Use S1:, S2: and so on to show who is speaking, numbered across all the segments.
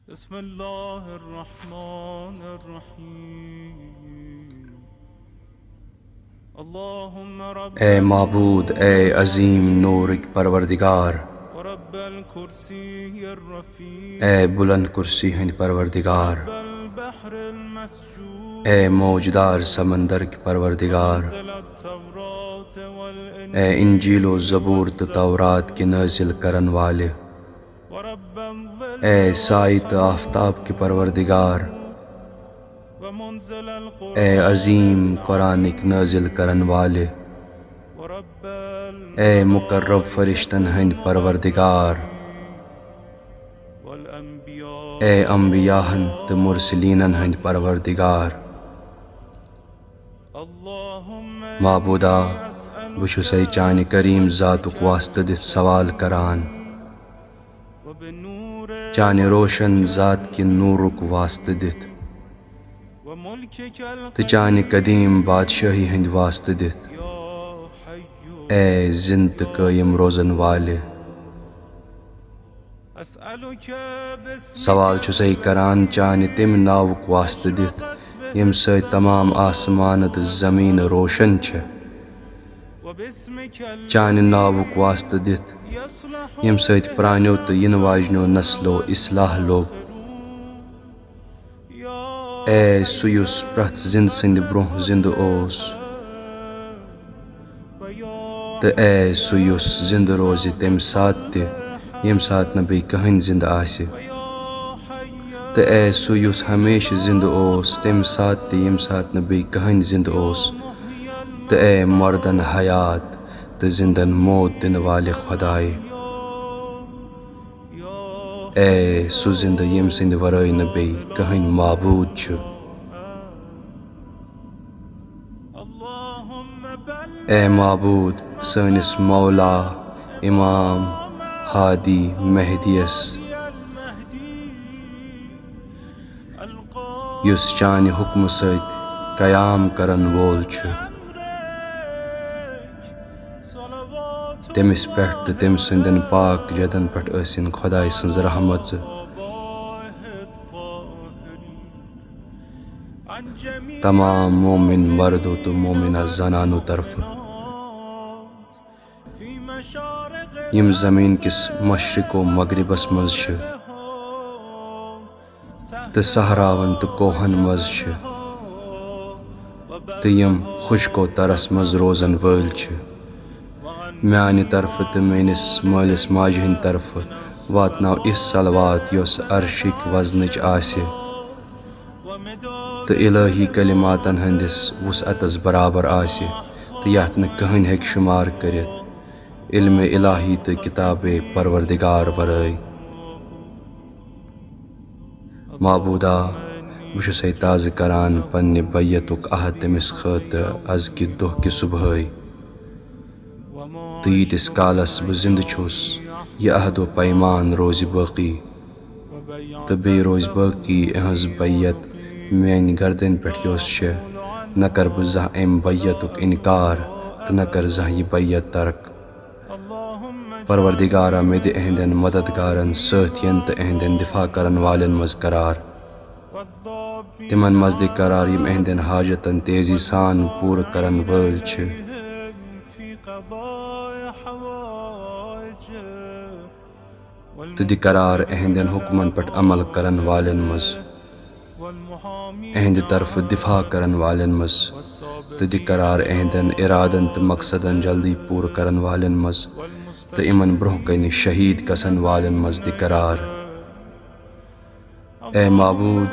S1: ए माबूद ए अजीम नूर के परवरदिगार, ए बुलंद कुर्सी हंद परवरदिगार, ए मौजदार समंदर के परवरदिगार, ए इंजील व ज़बूर त तौरात के नाज़िल करन वाले, ए साइत आफ्ताब के परवरदिगार, ए अजीम कुरानिक नाज़िल करन वाले, ए मुकर्रब फरिश्तन हंद परवरदिगार, ए अंबियाहन त मुरसलीनन हंद परवरदिगार। माबूदा बुशुसै चानि करीम ज़ातुक वास्ते दित सवाल करान, चानि रोशन ज़ात के नूरुक वास्ते दित, त चानि कदीम बादशाही हंद वास्ते दित, ए जिंद त कायम रोज़न वाले। सवाल छुसै करान चानि तिम नावुक वास्ते दित यम सै तमाम आसमान त ज़मीन रोशन छ, चानि नावुक वास्ते दित यम सै प्राण्यो त यिन वाजनो नस्लो इस्लाह लोब। ए सुयुस प्रथ जिंद सिंद ब्रोह जिंद ओस, त ए सुयुस जिंद रोज़ि तम साथ ते यम साथ न बे कहन जिंद आसे, त ए सुयुस हमेशा जिंद ओस तम साथ ते यम साथ न बे कहन जिंद ओस, त ए मर्दन हयात त जिंदन मौत दिन वाले खुदाए, ए सु जिंद यम सिंद वराई न बे कहन माबूद छ। ए माबूद सनिस मौला इमाम हादी महदीस युस चानि हुक्म सत कयाम करन वोल छ, तमिस पेठ त तम सुंदन पाक जदन पेठ असिन खुदाई सन्ज रहमत। तमाम मोमिन मर्दो तो मोमिना जनानो तरफ यम ज़मीन किस मशरिको मगरिबस मज छ, त सहरावन त कोहन मज छ, त यम खुशको तरस मज रोज़न वल छ। म्यानि तरफ त मेनिस मालिस माजि हंद तरफ वातनाव इस सलवात योस अर्शिक वजनच आसे, त इलाही कलिमातन हंदिस वुसअतस बराबर आसे, त यात न कहन हेक शुमार करित इल्म इलाही त किताबे परवरदिगार वराई। माबूदा बुशुसै ताज़ करान पन्ने बैयतुक आहद तमिस खातिर अज कि दोह कि सुबहै, त यीतिस कालस ब जिंद छुस यह अहदो पैमान रोज़ि बाकी, त बे रोज़ बाकी अहज बैयत मेन गर्दन पेठ योस छ, न कर ब जह अम बैयतुक इनकार त न कर जह यह बैयत तर्क। परवरदिगारा में दे अहदन मददगारन साथियन त अहदन दिफा करन वालन मज करार, तिमन मज दे करार यम अहदन हाजतन तेजी सान पूर करन वल छ, त दे करार अहदन हुक्मन पेठ अमल करन वालन मज, अहद तरफ दिफा करन वालन मज, त दे करार अहदन इरादन त मकसदन जल्दी पूर करन वालन मज, त इमन ब्रोह कन शहीद कसन वालन मज दे करार। ए माबूद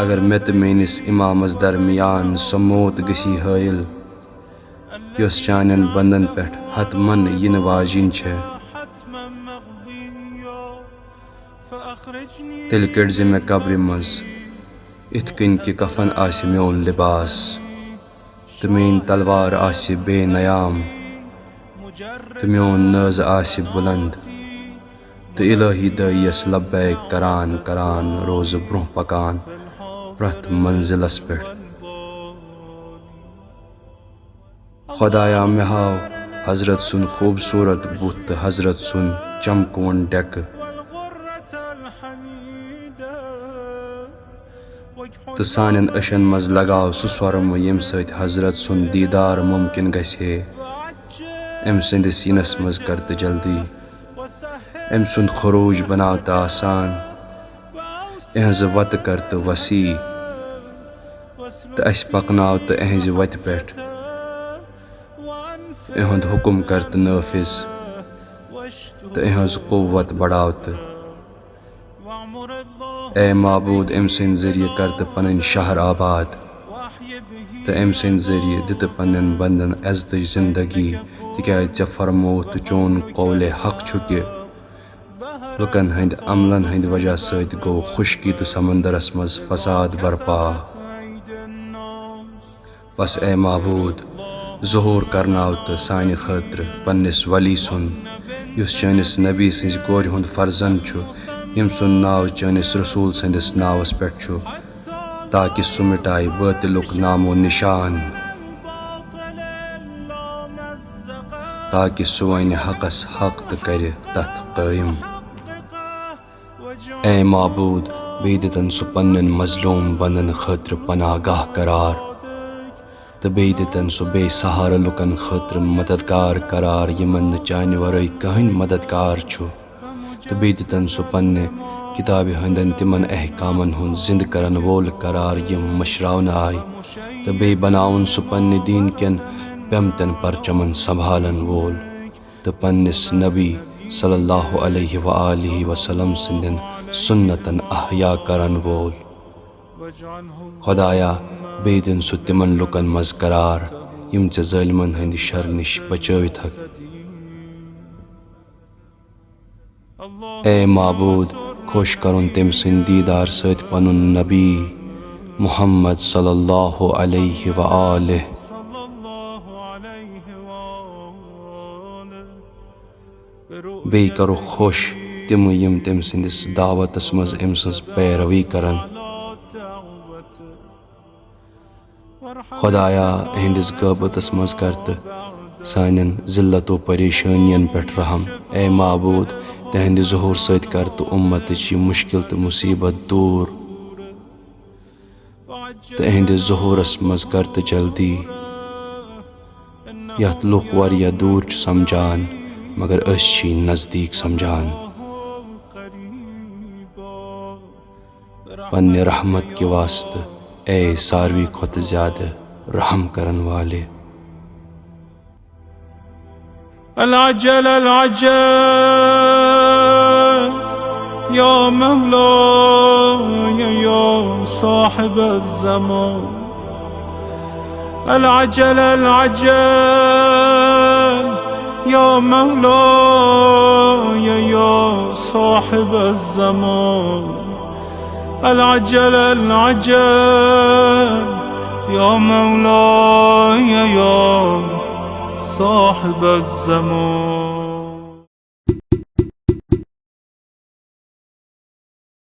S1: अगर मे त मेनिस इमामस दरमियान सो मौत गसी हायल योस चानन बंदन पेठ हतमन यिन वाजिन छ, तेल कड़ज मे कब्र मज इत कन कि कफन आसे म्योन लिबास, त मेन तलवार आसे बेनयाम, त म्योन नज आसे बुलंद, त इलाही दयस लब्बैक करान करान रोज़ ब्रोह पकान प्रथ मंजिलस पेठ। खुदाया मे हाव हजरत सुन खूबसूरत बुत त हजरत सुन चमकवन डेक, तो सानन अशन मज लगाव सु स्वरम यम सत हजरत सुन दीदार मुमकिन गछे एम सिंद सीनस मज करत जल्दी एम सुंद खरूज बनावत आसान एहज वत करत वसी तो अस पकनाव तो एहज वत पेठ एहुंद हुकुम करत नाफिज तो एहज कुव्वत बढ़ावत ए माबूद एम सिंद जरिए करत पनन शहर आबाद तो एम सिंद जरिए दित पनन बंदन इज्जत जिंदगी तिक्याज चे फरमोत चोन कौले हक छुके लुकन हंद अमलन हंद वजह सत गो खुशकी तो समंदरस मज फसाद बरपा बस ए माबूद ज़हूर करनाव तो सानि खतर पन्निस वली सुन युस चनिस नबी सिंज कोर हुंद फर्जन छु यम सुन नाव चनिस रसूल सिंदिस नावस पेठ छु ताकि सु मिटाई बातिलुक नामो निशान ताकि सु वन हकस हक तो कर तथ कायम ए माबूद बेदितन सु पन्नन मजलूम बंदन खतर पनागाह करार तो बेदितन सु बेसहारा लुकन खतर मददगार करार यमन चानि वरई कहन मददगार छु तो बेदितन सु पन्ने किताब हंदन तिमन अहकामन हुन जिंद करन वोल करार यम मशरावन आय तो बे बनाउन सु पन्ने दीन केन पेमतन परचमन संभालन वोल तो पन्निस नबी सल्लल्लाहु अलैहि व आलिहि वसल्लम सिंदन सुन्नतन अहया करन वोल खुदाया बेदिन सु तिमन लुकन मज करार यम चे जालिमन हंद शर निश बचवित हक ए माबूद खुश करुन तम सिंद दीदार सत पनुन नबी मुहम्मद सल्लल्लाहु अलैहि व आलिहि बे करो खुश तिम यम तम सिंदिस दावतस मज अम सज पैरवी करन खुदाया अहंदिस गबतस मज करत सानन जिल्लतो परेशानियन पेठ रहम ए माबूद तहंद ज़हूर सत करत उम्मत मुश्किल तो मुसीबत दूर तो अहंद ज़हूरस मज करत जल्दी यथ लुक वारिया दूर समझान मगर अच्छी नजदीक समझान पन्ने रहमत के वास्ते ए सारवी खुद ज्यादा रहम करन वाले
S2: العجل العجل يا مولاي يا صاحب الزمان العجل العجل يا مولاي يا صاحب الزمان العجل العجل يا مولاي يا صاحب الزمان